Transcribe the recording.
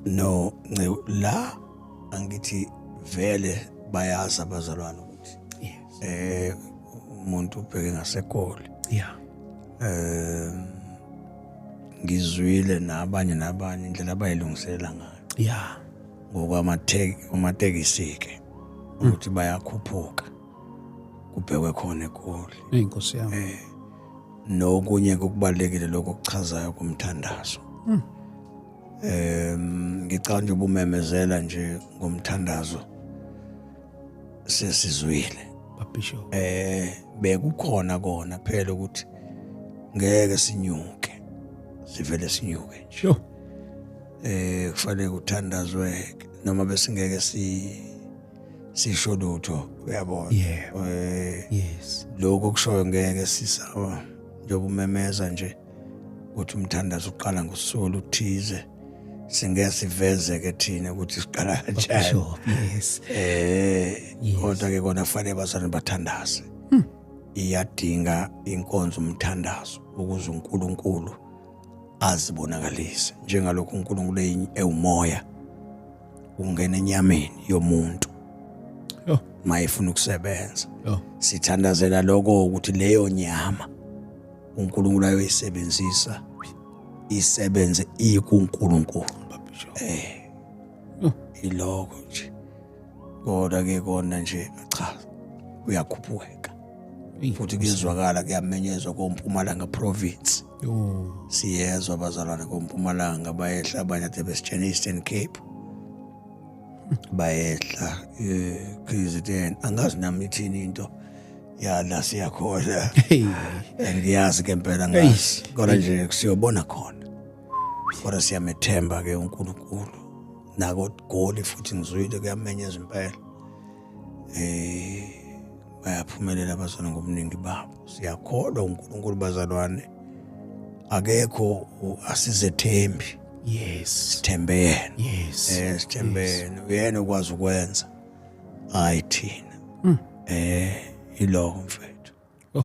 No, la angithi vele bayazi abazalwane ukuthi Yes. umuntu ubheke ngasekoli. Yeah. Ngizwile nabanye indlela abayilungiselela ngayo Yeah. ngokwamatekisi-ke ukuthi bayakhuphuka kubhekwe khona eGoli. Inkosi yami. Nokunye okubalekile lokho okuchazayo kumthandazo. Ngicabanga nje ubumemezela nje ngomthandazo sesizwile. Bishop. Bekukhona kona phela ukuthi ngeke sinyuke. Sivele sinyuke nje. Sure. Kufanele uthandazwe noma bese ngeke sisho lutho uyabona. Yeah. Yes. Lokho kushoyo ngeke sisawa njengoba umemeza nje ukuthi umthandazo uqala ngosuku oluthize singeke sivezeke thina ukuthi siqala kanjani. Sure. Yes. Kodwa ke kona fanele bazalwane bathandaze. Iyadinga inkonzo umthandazo ukuze uNkulunkulu azibonakalise njengalokho uNkulunkulu ewumoya ungena enyameni yomuntu mayifuna ukusebenza. Sithandazela lokho ukuthi leyo nyama uNkulunkulu ayoyisebenzisa isebenze ikuNkulunkulu. Iloko nje kodwa ke kona nje cha uyakhuphuka futhi kuyezwakala kuyamenyezwa koMpumalanga province. Siyezwa abazalwane koMpumalanga bayehla abanye ade besitshena Eastern Cape bayehla KZN angazi nami ithini into yala siyakhona. Ngiyazi ke impela ngazi kodwa nje siyobona khona kodwa siyamethemba ke uNkulunkulu nako Goli futhi ngizwile kuyamenyezwa impela bayaphumelela abazalwane ngobuningi babo. Siyakholwa uNkulunkulu bazalwane akekho asizethembi. Yes. Sithembe yena. Yes. Sithembe yena. Uyena ukwazi ukwenza hayi thina. Iloko mfethu.